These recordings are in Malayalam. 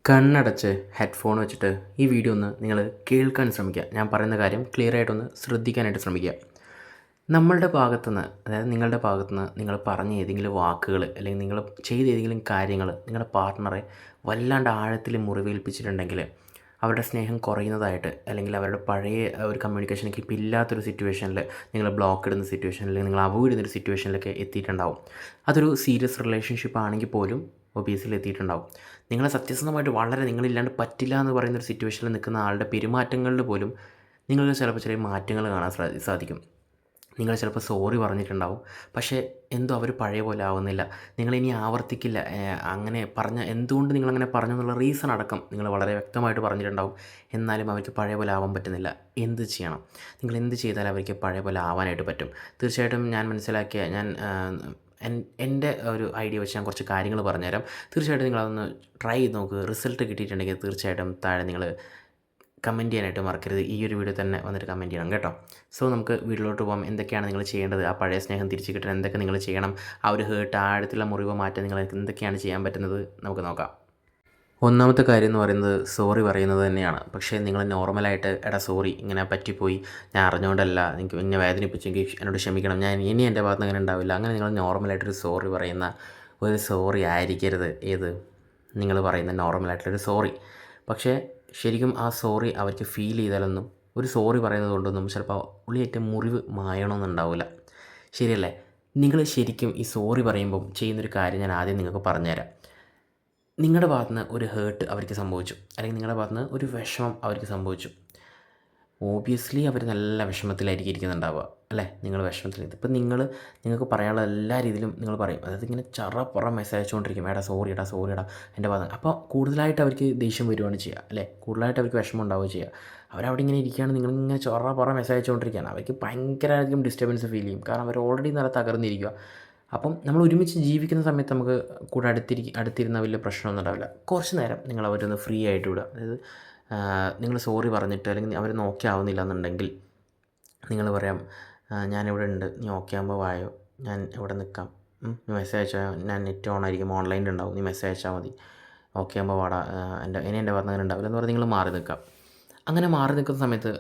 കണ്ണടച്ച് ഹെഡ്ഫോൺ വെച്ചിട്ട് ഈ വീഡിയോ ഒന്ന് നിങ്ങൾ കേൾക്കാൻ ശ്രമിക്കുക. ഞാൻ പറയുന്ന കാര്യം ക്ലിയറായിട്ടൊന്ന് ശ്രദ്ധിക്കാനായിട്ട് ശ്രമിക്കുക. നമ്മളുടെ ഭാഗത്തുനിന്ന്, അതായത് നിങ്ങളുടെ ഭാഗത്തുനിന്ന് നിങ്ങൾ പറഞ്ഞ ഏതെങ്കിലും വാക്കുകൾ അല്ലെങ്കിൽ നിങ്ങൾ ചെയ്ത ഏതെങ്കിലും കാര്യങ്ങൾ നിങ്ങളുടെ പാർട്ട്ണറെ വല്ലാണ്ട് ആഴത്തിൽ മുറിവേൽപ്പിച്ചിട്ടുണ്ടെങ്കിൽ, അവരുടെ സ്നേഹം കുറയുന്നതായിട്ട് അല്ലെങ്കിൽ അവരുടെ പഴയ ഒരു കമ്മ്യൂണിക്കേഷനൊക്കെ ഇപ്പോൾ ഇല്ലാത്തൊരു സിറ്റുവേഷനിൽ, നിങ്ങൾ ബ്ലോക്ക് ഇടുന്ന സിറ്റുവേഷനിൽ, നിങ്ങൾ അവോയ്ഡ് ചെയ്യുന്നൊരു സിറ്റുവേഷനിലൊക്കെ എത്തിയിട്ടുണ്ടാവും. അതൊരു സീരിയസ് റിലേഷൻഷിപ്പ് ആണെങ്കിൽ പോലും ഒബിയസ്ലി എത്തിയിട്ടുണ്ടാവും. നിങ്ങളെ സത്യസന്ധമായിട്ട് വളരെ നിങ്ങളില്ലാണ്ട് പറ്റില്ല എന്ന് പറയുന്നൊരു സിറ്റുവേഷനിൽ നിൽക്കുന്ന ആളുടെ പെരുമാറ്റങ്ങളിൽ പോലും നിങ്ങൾക്ക് ചിലപ്പോൾ ചെറിയ മാറ്റങ്ങൾ കാണാൻ സാധിക്കും. നിങ്ങൾ ചിലപ്പോൾ സോറി പറഞ്ഞിട്ടുണ്ടാവും, പക്ഷേ എന്തോ അവർ പഴയ പോലെ ആവുന്നില്ല. നിങ്ങളിനി ആവർത്തിക്കില്ല. അങ്ങനെ പറഞ്ഞ എന്തുകൊണ്ട് നിങ്ങളങ്ങനെ പറഞ്ഞു എന്നുള്ള റീസൺ അടക്കം നിങ്ങൾ വളരെ വ്യക്തമായിട്ട് പറഞ്ഞിട്ടുണ്ടാവും. എന്നാലും അവർക്ക് പഴയ പോലെ ആവാൻ പറ്റുന്നില്ല. എന്ത് ചെയ്യണം? നിങ്ങൾ എന്ത് ചെയ്താൽ അവർക്ക് പഴയ പോലെ ആവാനായിട്ട് പറ്റും? തീർച്ചയായിട്ടും ഞാൻ മനസ്സിലാക്കിയ എൻ്റെ ഒരു ഐഡിയ വെച്ച് ഞാൻ കുറച്ച് കാര്യങ്ങൾ പറഞ്ഞുതരാം. തീർച്ചയായിട്ടും നിങ്ങളതൊന്ന് ട്രൈ ചെയ്ത് നോക്ക്. റിസൾട്ട് കിട്ടിയിട്ടുണ്ടെങ്കിൽ തീർച്ചയായിട്ടും താഴെ നിങ്ങൾ കമൻറ്റ് ചെയ്യാനായിട്ട് മറക്കരുത്. ഈ ഒരു വീഡിയോ തന്നെ വന്നിട്ട് കമൻറ്റ് ചെയ്യണം കേട്ടോ. സോ നമുക്ക് വീട്ടിലോട്ട് പോകാം. എന്തൊക്കെയാണ് നിങ്ങൾ ചെയ്യേണ്ടത്? ആ പഴയ സ്നേഹം തിരിച്ച് കിട്ടാൻ എന്തൊക്കെ നിങ്ങൾ ചെയ്യണം? ആ ഒരു ഹേർട്ട്, ആഴത്തിലുള്ള മുറിവ് മാറ്റാൻ നിങ്ങൾ എന്തൊക്കെയാണ് ചെയ്യാൻ പറ്റുന്നത് നമുക്ക് നോക്കാം. ഒന്നാമത്തെ കാര്യം എന്ന് പറയുന്നത് സോറി പറയുന്നത് തന്നെയാണ്. പക്ഷേ നിങ്ങൾ നോർമലായിട്ട് എടാ സോറി ഇങ്ങനെ പറ്റിപ്പോയി, ഞാൻ അറിഞ്ഞുകൊണ്ടല്ല, എനിക്ക് എന്നെ വേദനിപ്പിച്ചെങ്കിൽ എന്നോട് ക്ഷമിക്കണം, ഞാൻ ഇനി എൻ്റെ ഭാഗത്ത് അങ്ങനെ ഉണ്ടാവില്ല, അങ്ങനെ നിങ്ങൾ നോർമലായിട്ടൊരു സോറി പറയുന്ന ഒരു സോറി ആയിരിക്കരുത് ഏത് നിങ്ങൾ പറയുന്ന നോർമലായിട്ടുള്ളൊരു സോറി. പക്ഷേ ശരിക്കും ആ സോറി അവർക്ക് ഫീൽ ചെയ്താലൊന്നും ഒരു സോറി പറയുന്നത് കൊണ്ടൊന്നും ചിലപ്പോൾ ഉള്ളിയേറ്റ മുറിവ് മായണമെന്നുണ്ടാവില്ല. ശരിയല്ലേ? നിങ്ങൾ ശരിക്കും ഈ സോറി പറയുമ്പം ചെയ്യുന്നൊരു കാര്യം ഞാൻ ആദ്യം നിങ്ങൾക്ക് പറഞ്ഞുതരാം. നിങ്ങളുടെ ഭാഗത്തുനിന്ന് ഒരു ഹേർട്ട് അവർക്ക് സംഭവിച്ചു, അല്ലെങ്കിൽ നിങ്ങളുടെ ഭാഗത്തുനിന്ന് ഒരു വിഷമം അവർക്ക് സംഭവിച്ചു. ഓബിയസ്ലി അവർ നല്ല വിഷമത്തിലായിരിക്കും ഇരിക്കുന്നുണ്ടാവുക, അല്ലേ? നിങ്ങൾ വിഷമത്തിലിരിക്കും. ഇപ്പം നിങ്ങൾക്ക് പറയാനുള്ള എല്ലാ രീതിയിലും നിങ്ങൾ പറയും. അതായത് ഇങ്ങനെ ചറപ്പുറ മെസ്സേജ് അയച്ചുകൊണ്ടിരിക്കും, എടാ സോറിയടാ എൻ്റെ ഭാഗത്ത്. അപ്പോൾ കൂടുതലായിട്ട് അവർക്ക് ദേഷ്യം വരുവാണ് ചെയ്യുക, അല്ലേ? കൂടുതലായിട്ട് അവർക്ക് വിഷമം ഉണ്ടാവുകയും ചെയ്യുക. അവരവിടെ ഇങ്ങനെ ഇരിക്കുകയാണ്, നിങ്ങളിങ്ങനെ ചറപ്പുറ മെസ്സേജ് അയച്ചുകൊണ്ടിരിക്കുകയാണ്. അവർക്ക് ഭയങ്കരമായിരിക്കും ഡിസ്റ്റർബൻസ് ഫീൽ ചെയ്യും. കാരണം അവർ ഓൾറെഡി നല്ല തകർന്നിരിക്കുക. അപ്പം നമ്മൾ ഒരുമിച്ച് ജീവിക്കുന്ന സമയത്ത് നമുക്ക് കൂടെ അടുത്തിരുന്ന വലിയ പ്രശ്നമൊന്നും ഉണ്ടാവില്ല. കുറച്ച് നേരം നിങ്ങൾ അവരൊന്ന് ഫ്രീ ആയിട്ട് വിടുക. അതായത് നിങ്ങൾ സോറി പറഞ്ഞിട്ട് അല്ലെങ്കിൽ അവർ ഓക്കെ ആവുന്നില്ല എന്നുണ്ടെങ്കിൽ നിങ്ങൾ പറയാം, ഞാനിവിടെ ഉണ്ട്, നീ ഓക്കെ ആകുമ്പോൾ വായോ, ഞാൻ ഇവിടെ നിൽക്കാം, നീ മെസ്സേജ് അയച്ചാൽ ഞാൻ നെറ്റ് ഓൺ ആയിരിക്കും, ഓൺലൈനിൽ ഉണ്ടാവും, നീ മെസ്സേജ് അയച്ചാൽ മതി, ഓക്കെ ആകുമ്പോൾ വാടാ, എൻ്റെ ഭാഗത്ത് അങ്ങനെ ഉണ്ടാവില്ല എന്ന് പറഞ്ഞ് നിങ്ങൾ മാറി നിൽക്കാം. അങ്ങനെ മാറി നിൽക്കുന്ന സമയത്ത്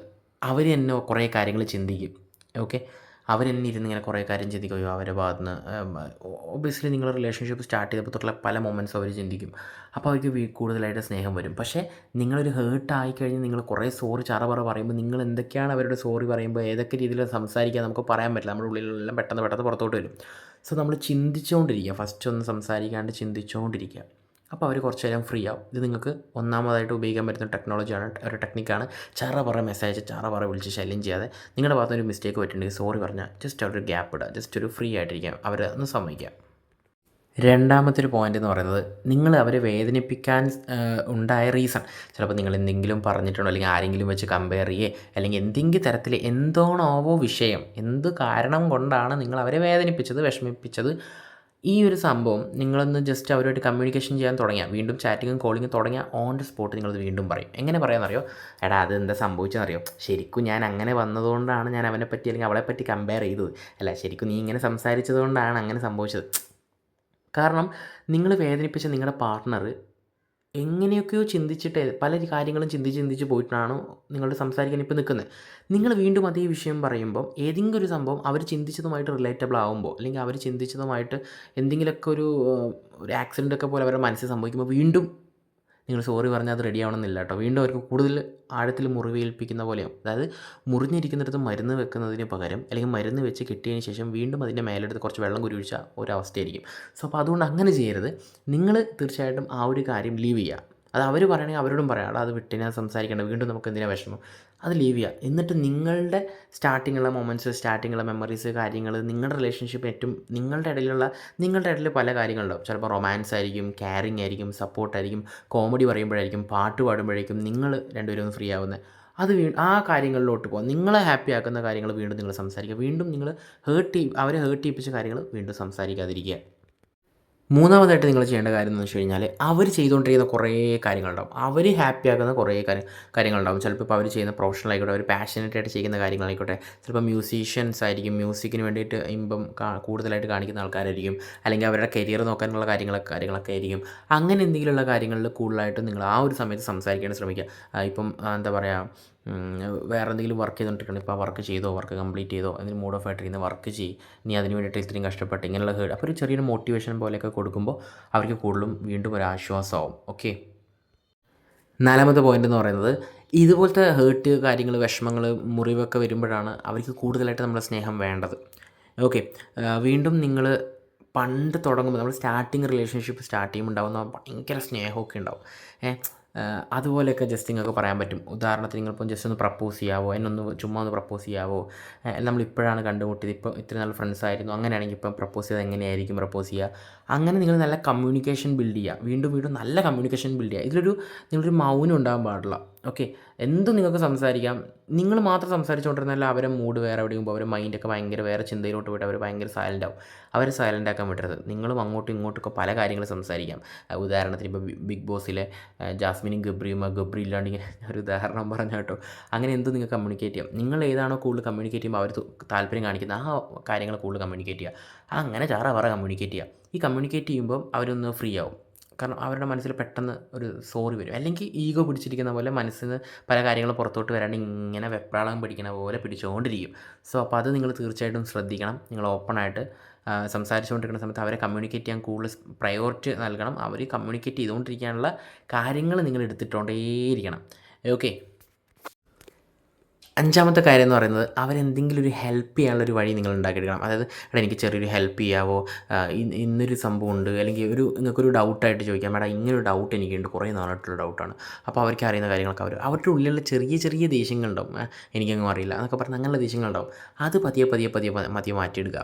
അവർ എന്നെ കുറേ കാര്യങ്ങൾ ചിന്തിക്കും. ഓക്കെ, അവരെന്നെ ഇരുന്ന് ഇങ്ങനെ കുറേ കാര്യം ചിന്തിക്കുകയോ അവരുടെ ഭാഗത്ത് നിന്ന് ഒബ്വിയസ്ലി നിങ്ങൾ റിലേഷൻഷിപ്പ് സ്റ്റാർട്ട് ചെയ്തപ്പോൾ തൊട്ടുള്ള പല മൊമെൻറ്റ്സും അവർ ചിന്തിക്കും. അപ്പോൾ അവർക്ക് കൂടുതലായിട്ട് സ്നേഹം വരും. പക്ഷേ നിങ്ങളൊരു ഹേർട്ട് ആയിക്കഴിഞ്ഞ് നിങ്ങൾ കുറേ സോറി ചറപറ പറയുമ്പോൾ നിങ്ങൾ എന്തൊക്കെയാണ് അവരുടെ സോറി പറയുമ്പോൾ ഏതൊക്കെ രീതിയിൽ സംസാരിക്കുക നമുക്ക് പറയാൻ പറ്റില്ല. നമ്മുടെ ഉള്ളിലെല്ലാം പെട്ടെന്ന് പുറത്തോട്ട് വരും. സോ നമ്മൾ ചിന്തിച്ചുകൊണ്ടിരിക്കുക, ഫസ്റ്റ് ഒന്ന് സംസാരിക്കാണ്ട് ചിന്തിച്ചുകൊണ്ടിരിക്കുക. അപ്പോൾ അവർ കുറച്ച് നേരം ഫ്രീ ആവും. ഇത് നിങ്ങൾക്ക് ഒന്നാമതായിട്ട് ഉപയോഗിക്കാൻ പറ്റുന്ന ടെക്നോളജിയാണ്, ഒരു ടെക്നിക്കാണ്. ചറപറ മെസ്സേജ് ചറപറ വിളിച്ച് ശല്യം ചെയ്യാതെ നിങ്ങളുടെ ഭാഗത്ത് ഒരു മിസ്റ്റേക്ക് പറ്റുന്നുണ്ടെങ്കിൽ സോറി പറഞ്ഞാൽ ജസ്റ്റ് അവരൊരു ഗ്യാപ്പ് ഇടുക, ജസ്റ്റ് ഒരു ഫ്രീ ആയിട്ടിരിക്കാം, അവരെ ഒന്ന് സമ്മതിക്കുക. രണ്ടാമത്തെ ഒരു പോയിൻ്റ് എന്ന് പറയുന്നത്, നിങ്ങൾ അവരെ വേദനിപ്പിക്കാൻ ഉണ്ടായ റീസൺ ചിലപ്പോൾ നിങ്ങൾ എന്തെങ്കിലും പറഞ്ഞിട്ടുണ്ടോ, അല്ലെങ്കിൽ ആരെങ്കിലും വെച്ച് കമ്പയർ ചെയ്യേ, അല്ലെങ്കിൽ എന്തെങ്കിലും തരത്തിൽ എന്തോണാവോ വിഷയം, എന്ത് കാരണം കൊണ്ടാണ് നിങ്ങൾ അവരെ വേദനിപ്പിച്ചത്, വിഷമിപ്പിച്ചത്, ഈ ഒരു സംഭവം നിങ്ങളൊന്ന് ജസ്റ്റ് അവരുമായിട്ട് കമ്മ്യൂണിക്കേഷൻ ചെയ്യാൻ തുടങ്ങിയാൽ, വീണ്ടും ചാറ്റിങ്ങും കോളിങ്ങും തുടങ്ങിയാൽ ഓൺ ദി സ്പോട്ട് നിങ്ങളത് വീണ്ടും പറയും. എങ്ങനെ പറയാമെന്നറിയോ? എടാ അത് എന്താ സംഭവിച്ചതെന്നറിയോ? ശരിക്കും ഞാൻ അങ്ങനെ വന്നതുകൊണ്ടാണ് ഞാൻ അവനെ പറ്റി അല്ലെങ്കിൽ അവളെ പറ്റി കമ്പയർ ചെയ്തത്, അല്ല ശരിക്കും നീ ഇങ്ങനെ സംസാരിച്ചത് കൊണ്ടാണ് അങ്ങനെ സംഭവിച്ചത്. കാരണം നിങ്ങൾ വേദനിപ്പിച്ച നിങ്ങളുടെ പാർട്ട്ണർ എങ്ങനെയൊക്കെയോ ചിന്തിച്ചിട്ട് പല കാര്യങ്ങളും ചിന്തിച്ച് പോയിട്ടാണ് നിങ്ങളുടെ സംസാരിക്കാൻ ഇപ്പോൾ നിൽക്കുന്നത്. നിങ്ങൾ വീണ്ടും അതേ വിഷയം പറയുമ്പോൾ ഏതെങ്കിലും ഒരു സംഭവം അവർ ചിന്തിച്ചതുമായിട്ട് റിലേറ്റബിൾ ആകുമ്പോൾ, അല്ലെങ്കിൽ അവർ ചിന്തിച്ചതുമായിട്ട് എന്തെങ്കിലുമൊക്കെ ഒരു ആക്സിഡൻ്റൊക്കെ പോലെ അവരുടെ മനസ്സിൽ സംഭവിക്കുമ്പോൾ വീണ്ടും നിങ്ങൾ സോറി പറഞ്ഞാൽ അത് റെഡി ആവണമെന്നില്ല കേട്ടോ. വീണ്ടും അവർക്ക് കൂടുതൽ ആഴത്തിൽ മുറിവേൽപ്പിക്കുന്ന പോലെയാവും. അതായത് മുറിഞ്ഞിരിക്കുന്നിടത്ത് മരുന്ന് വെക്കുന്നതിന് പകരം, അല്ലെങ്കിൽ മരുന്ന് വെച്ച് കിട്ടിയതിന് ശേഷം വീണ്ടും അതിൻ്റെ മേലെടുത്ത് കുറച്ച് വെള്ളം കുരുവിച്ച ഒരവസ്ഥയായിരിക്കും. സോ അപ്പോൾ അതുകൊണ്ട് അങ്ങനെ ചെയ്യരുത്. നിങ്ങൾ തീർച്ചയായിട്ടും ആ ഒരു കാര്യം ലീവ് ചെയ്യുക. അത് അവർ പറയണമെങ്കിൽ അവരോടും പറയാം, അത് വിട്ടിനെ സംസാരിക്കേണ്ട, വീണ്ടും നമുക്ക് എന്തിനാ വിഷമം, അത് ലീവ് ചെയ്യുക. എന്നിട്ട് നിങ്ങളുടെ സ്റ്റാർട്ടിങ്ങുള്ള മൊമെൻറ്റ്സ്, സ്റ്റാർട്ടിങ്ങുള്ള മെമ്മറീസ്, കാര്യങ്ങൾ, നിങ്ങളുടെ റിലേഷൻഷിപ്പ് ഏറ്റവും നിങ്ങളുടെ ഇടയിൽ പല കാര്യങ്ങളുണ്ടാവും. ചിലപ്പോൾ റൊമാൻസ് ആയിരിക്കും, കെയറിങ് ആയിരിക്കും, സപ്പോർട്ടായിരിക്കും, കോമഡി പറയുമ്പോഴായിരിക്കും, പാട്ട് പാടുമ്പോഴായിരിക്കും നിങ്ങൾ രണ്ടുപേരും ഒന്ന് ഫ്രീ ആവുന്നത്. ആ കാര്യങ്ങളിലോട്ട് പോകാം. നിങ്ങളെ ഹാപ്പി ആക്കുന്ന കാര്യങ്ങൾ വീണ്ടും നിങ്ങൾ സംസാരിക്കുക. വീണ്ടും നിങ്ങൾ അവരെ ഹേർട്ട് ചെയ്യിപ്പിച്ച കാര്യങ്ങൾ വീണ്ടും സംസാരിക്കാതിരിക്കുക. മൂന്നാമതായിട്ട് നിങ്ങൾ ചെയ്യേണ്ട കാര്യം എന്ന് വെച്ച് കഴിഞ്ഞാൽ അവർ ചെയ്തുകൊണ്ടിരിക്കുന്ന കുറേ കാര്യങ്ങളുണ്ടാവും. അവർ ഹാപ്പി ആക്കുന്ന കുറേ കാര്യങ്ങളുണ്ടാവും. ചിലപ്പോൾ ഇപ്പോൾ അവർ ചെയ്യുന്ന പ്രൊഫഷണൽ ആയിക്കോട്ടെ, അവർ പാഷനേറ്റ് ആയിട്ട് ചെയ്യുന്ന കാര്യങ്ങളായിക്കോട്ടെ, ചിലപ്പോൾ മ്യൂസീഷ്യൻസ് ആയിരിക്കും, മ്യൂസിക്കിന് വേണ്ടിയിട്ട് ഇമ്പം കൂടുതലായിട്ട് കാണിക്കുന്ന ആൾക്കാരായിരിക്കും, അല്ലെങ്കിൽ അവരുടെ കരിയർ നോക്കാനുള്ള കാര്യങ്ങളൊക്കെ ആയിരിക്കും. അങ്ങനെ എന്തെങ്കിലുമുള്ള കാര്യങ്ങളിൽ കൂടുതലായിട്ടും നിങ്ങൾ ആ ഒരു സമയത്ത് സംസാരിക്കാൻ ശ്രമിക്കുക. ഇപ്പം എന്താ പറയുക, വേറെ എന്തെങ്കിലും വർക്ക് ചെയ്തുകൊണ്ടിരിക്കണം, ഇപ്പോൾ ആ വർക്ക് ചെയ്തോ, വർക്ക് കംപ്ലീറ്റ് ചെയ്തോ, അതിന് മൂഡ് ഓഫ് ആയിട്ടിരിക്കുന്ന വർക്ക് ചെയ്യും, നീ അതിന് വേണ്ടിയിട്ട് ഇത്രയും കഷ്ടപ്പെട്ട്, ഇങ്ങനെയുള്ള അപ്പോൾ ഒരു ചെറിയൊരു മോട്ടിവേഷൻ പോലെയൊക്കെ കൊടുക്കുമ്പോൾ അവർക്ക് കൂടുതലും വീണ്ടും ഒരു ആശ്വാസമാവും. ഓക്കെ. നാലാമത്തെ പോയിൻ്റ് എന്ന് പറയുന്നത്, ഇതുപോലത്തെ ഹേർട്ട് കാര്യങ്ങൾ, വിഷമങ്ങൾ, മുറിവൊക്കെ വരുമ്പോഴാണ് അവർക്ക് കൂടുതലായിട്ട് നമ്മളെ സ്നേഹം വേണ്ടത്. ഓക്കെ. വീണ്ടും നിങ്ങൾ പണ്ട് തുടങ്ങുമ്പോൾ, നമ്മൾ സ്റ്റാർട്ടിങ് റിലേഷൻഷിപ്പ് സ്റ്റാർട്ട് ചെയ്യുമ്പോൾ ഉണ്ടാകുന്ന ഭയങ്കര സ്നേഹമൊക്കെ ഉണ്ടാവും. അതുപോലെയൊക്കെ ജസ്റ്റ് നിങ്ങൾക്ക് പറയാൻ പറ്റും. ഉദാഹരണത്തിന് നിങ്ങളിപ്പം ജസ്റ്റ് ഒന്ന് പ്രപ്പോസ് ചെയ്യാവോ, എന്നൊന്ന് ചുമ്മാ ഒന്ന് പ്രപ്പോസ് ചെയ്യാവോ, നമ്മളിപ്പോഴാണ് കണ്ടുമുട്ടിയത്, ഇപ്പോൾ ഇത്ര നല്ല ഫ്രണ്ട്സ് ആയിരുന്നു, അങ്ങനെയാണെങ്കിൽ ഇപ്പം പ്രപ്പോസ് ചെയ്താൽ എങ്ങനെയായിരിക്കും പ്രപ്പോസ് ചെയ്യുക. അങ്ങനെ നിങ്ങൾ നല്ല കമ്മ്യൂണിക്കേഷൻ ബിൽഡ് ചെയ്യുക, വീണ്ടും നല്ല കമ്മ്യൂണിക്കേഷൻ ബിൽഡ് ചെയ്യുക. നിങ്ങളൊരു മൗനം ഉണ്ടാകാൻ പാടില്ല. ഓക്കെ. എന്തും നിങ്ങൾക്ക് സംസാരിക്കാം. നിങ്ങൾ മാത്രം സംസാരിച്ചുകൊണ്ടിരുന്നാൽ അവരെ മൂഡ് വേറെ എവിടെയും പോകും, അവരുടെ മൈൻഡൊക്കെ ഭയങ്കര വേറെ ചിന്തയിലോട്ട് പോയിട്ട് അവർ ഭയങ്കര സൈലൻ്റ് ആവും. അവരെ സൈലൻ്റ് ആക്കാൻ വിടരുത്. നിങ്ങളും അങ്ങോട്ടും ഇങ്ങോട്ടൊക്കെ പല കാര്യങ്ങൾ സംസാരിക്കാം. ഉദാഹരണത്തിന് ഇപ്പോൾ ബിഗ് ബോസിലെ ജാസ്മിനും ഗബ്രി ഇല്ലാണ്ട് ഇങ്ങനെ ഒരു ഉദാഹരണം പറഞ്ഞ കേട്ടോ. അങ്ങനെ എന്തും നിങ്ങൾക്ക് കമ്മ്യൂണിക്കേറ്റ് ചെയ്യാം. നിങ്ങൾ ഏതാണോ കൂടുതൽ കമ്മ്യൂണിക്കേറ്റ് ചെയ്യുമ്പോൾ അവർ താല്പര്യം കാണിക്കുന്ന ആ കാര്യങ്ങൾ കൂടുതൽ കമ്മ്യൂണിക്കേറ്റ് ചെയ്യുക. അങ്ങനെ പറ കമ്മ്യൂണിക്കേറ്റ് ചെയ്യുക. ഈ കമ്മ്യൂണിക്കേറ്റ് ചെയ്യുമ്പോൾ അവരൊന്ന് ഫ്രീ ആവും. കാരണം അവരുടെ മനസ്സിൽ പെട്ടെന്ന് ഒരു സോറി വരും. അല്ലെങ്കിൽ ഈഗോ പിടിച്ചിരിക്കുന്ന പോലെ മനസ്സിൽ നിന്ന് പല കാര്യങ്ങളും പുറത്തോട്ട് വരാണ്ട് ഇങ്ങനെ വെപ്രാളം പിടിക്കുന്ന പോലെ പിടിച്ചുകൊണ്ടിരിക്കും. സോ അപ്പോൾ അത് നിങ്ങൾ തീർച്ചയായിട്ടും ശ്രദ്ധിക്കണം. നിങ്ങൾ ഓപ്പണായിട്ട് സംസാരിച്ചുകൊണ്ടിരിക്കുന്ന സമയത്ത് അവരെ കമ്മ്യൂണിക്കേറ്റ് ചെയ്യാൻ കൂടുതൽ പ്രയോറിറ്റി നൽകണം. അവർ കമ്മ്യൂണിക്കേറ്റ് ചെയ്തുകൊണ്ടിരിക്കാനുള്ള കാര്യങ്ങൾ നിങ്ങൾ എടുത്തിട്ടുകൊണ്ടേയിരിക്കണം. ഓക്കെ. അഞ്ചാമത്തെ കാര്യം എന്ന് പറയുന്നത്, അവരെന്തെങ്കിലും ഒരു ഹെൽപ്പ് ചെയ്യാനുള്ളൊരു വഴി നിങ്ങൾ ഉണ്ടാക്കിയെടുക്കണം. അതായത്, എടാ എനിക്ക് ചെറിയൊരു ഹെൽപ്പ് ചെയ്യാവോ, ഇന്നൊരു സംഭവമുണ്ട്, അല്ലെങ്കിൽ നിങ്ങൾക്കൊരു ഡൗട്ടായിട്ട് ചോദിക്കാം, എടാ ഇങ്ങനൊരു ഡൗട്ട് എനിക്കുണ്ട്, കുറേ നാളായിട്ടുള്ള ഡൗട്ടാണ്. അപ്പോൾ അവർക്ക് അറിയുന്ന കാര്യങ്ങളൊക്കെ അവരുടെ ഉള്ളിലുള്ള ചെറിയ ദേഷ്യങ്ങളുണ്ടാവും, എനിക്കങ്ങും അറിയില്ല എന്നൊക്കെ പറഞ്ഞ് അങ്ങനെയുള്ള ദേഷ്യങ്ങളുണ്ടാവും. അത് പതിയെ മാറ്റിയെടുക്കുക.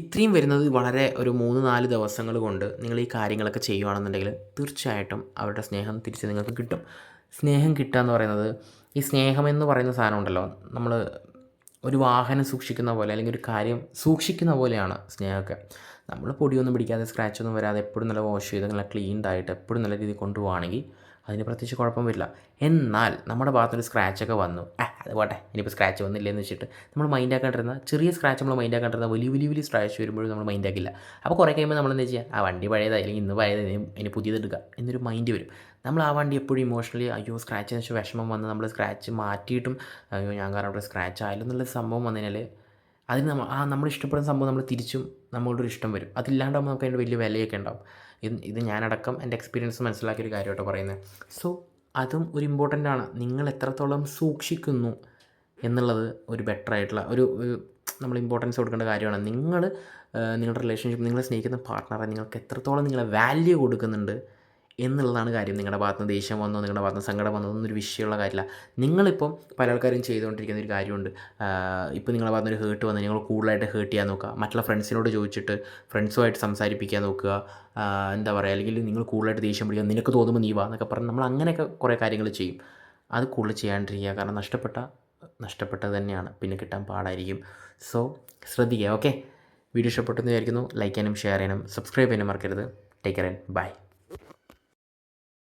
ഇത്രയും വരുന്നത് വളരെ ഒരു 3-4 ദിവസങ്ങൾ കൊണ്ട് നിങ്ങൾ ഈ കാര്യങ്ങളൊക്കെ ചെയ്യുകയാണെന്നുണ്ടെങ്കിൽ തീർച്ചയായിട്ടും അവരുടെ സ്നേഹം തിരിച്ച് നിങ്ങൾക്ക് കിട്ടും. സ്നേഹം കിട്ടുക എന്ന് പറയുന്നത്, ഈ സ്നേഹമെന്ന് പറയുന്ന സാധനം ഉണ്ടല്ലോ, നമ്മൾ ഒരു വാഹനം സൂക്ഷിക്കുന്ന പോലെ, അല്ലെങ്കിൽ ഒരു കാര്യം സൂക്ഷിക്കുന്ന പോലെയാണ് സ്നേഹമൊക്കെ. നമ്മൾ പൊടിയൊന്നും പിടിക്കാതെ, സ്ക്രാച്ചൊന്നും വരാതെ, എപ്പോഴും നല്ല വാഷ് ചെയ്ത് നല്ല ക്ലീൻഡായിട്ട് എപ്പോഴും നല്ല രീതിയിൽ കൊണ്ടുപോവുകയാണെങ്കിൽ അതിന് പ്രത്യേകിച്ച് കുഴപ്പം വരില്ല. എന്നാൽ നമ്മുടെ ഭാഗത്തൊരു സ്ക്രാച്ചൊക്കെ വന്നു, അത് പോട്ടെ, ഇനിയിപ്പോൾ സ്ക്രാച്ച് വന്നില്ലെന്ന് വെച്ചിട്ട് നമ്മൾ മൈൻഡാക്കാണ്ടിരുന്ന, ചെറിയ സ്ക്രാച്ച് നമ്മൾ മൈൻഡാക്കാണ്ടിരുന്ന വലിയ സ്ക്രാച്ച് വരുമ്പോഴും നമ്മൾ മൈൻഡാക്കില്ല. അപ്പോൾ കുറേ കഴിയുമ്പോൾ നമ്മൾ എന്താ ചെയ്യുക, ആ വണ്ടി പഴയതാണ്, അല്ലെങ്കിൽ ഇന്ന് പഴയത്, ഇനി പുതിയതെടുക്കുക എന്നൊരു മൈൻഡ് വരും. നമ്മൾ ആ വണ്ടി എപ്പോഴും ഇമോഷണലി, അയ്യോ സ്ക്രാച്ച് വെച്ച് വിഷമം വന്ന് നമ്മൾ സ്ക്രാച്ച് മാറ്റിയിട്ടും അയ്യോ ഞാൻ കാരണം അവിടെ സ്ക്രാച്ച് ആയാലും എന്നുള്ള സംഭവം വന്നതിനാൽ അതിന് നമ്മൾ ഇഷ്ടപ്പെടുന്ന സംഭവം നമ്മൾ തിരിച്ചും നമ്മളുടെ ഒരു ഇഷ്ടം വരും. അതില്ലാണ്ടാകുമ്പോൾ നമുക്ക് അതിൻ്റെ വലിയ വിലയൊക്കെ ഉണ്ടാവും. ഇത് ഞാനടക്കം എൻ്റെ എക്സ്പീരിയൻസ് മനസ്സിലാക്കിയൊരു കാര്യമായിട്ടോ പറയുന്നത്. സോ അതും ഒരു ഇമ്പോർട്ടൻ്റ് ആണ്. നിങ്ങൾ എത്രത്തോളം സൂക്ഷിക്കുന്നു എന്നുള്ളത് ഒരു ബെറ്റർ ആയിട്ടുള്ള ഒരു നമ്മൾ ഇമ്പോർട്ടൻസ് കൊടുക്കേണ്ട കാര്യമാണ്. നിങ്ങളുടെ റിലേഷൻഷിപ്പ്, നിങ്ങളെ സ്നേഹിക്കുന്ന പാർട്ട്ണറെ നിങ്ങൾക്ക് എത്രത്തോളം നിങ്ങളെ വാല്യൂ കൊടുക്കുന്നുണ്ട് എന്നുള്ളതാണ് കാര്യം. നിങ്ങളുടെ ഭാഗത്ത് നിന്ന് ദേഷ്യം വന്നോ, നിങ്ങളുടെ ഭാഗത്ത് നിന്ന് സങ്കടം വന്നോ എന്നൊരു വിഷയമുള്ള കാര്യമില്ല. നിങ്ങളിപ്പം പല ആൾക്കാരും ചെയ്തുകൊണ്ടിരിക്കുന്ന ഒരു കാര്യമുണ്ട്. ഇപ്പോൾ നിങ്ങളുടെ ഭാഗത്ത് നിന്ന് ഒരു ഹേർട്ട് വന്ന് നിങ്ങൾ കൂടുതലായിട്ട് ഹേർട്ട് ചെയ്യാൻ നോക്കുക, മറ്റുള്ള ഫ്രണ്ട്സിനോട് ചോദിച്ചിട്ട് ഫ്രണ്ട്സുമായിട്ട് സംസാരിപ്പിക്കാൻ നോക്കുക, എന്താ പറയുക, അല്ലെങ്കിൽ നിങ്ങൾ കൂടുതലായിട്ട് ദേഷ്യം പിടിക്കുക, നിനക്ക് തോന്നുമ്പോൾ നീ വാ എന്നൊക്കെ പറഞ്ഞ് നമ്മൾ അങ്ങനെയൊക്കെ കുറേ കാര്യങ്ങൾ ചെയ്യും. അത് കൂടുതൽ ചെയ്യാണ്ടിരിക്കുക. കാരണം നഷ്ടപ്പെട്ടത് തന്നെയാണ്, പിന്നെ കിട്ടാൻ പാടായിരിക്കും. സോ ശ്രദ്ധിക്കുക. ഓക്കെ. വീഡിയോ ഇഷ്ടപ്പെട്ടെന്ന് വിചാരിക്കുന്നു. ലൈക്ക് ചെയ്യാനും ഷെയർ ചെയ്യാനും സബ്സ്ക്രൈബ് ചെയ്യാനും മറക്കരുത്. Take care and by.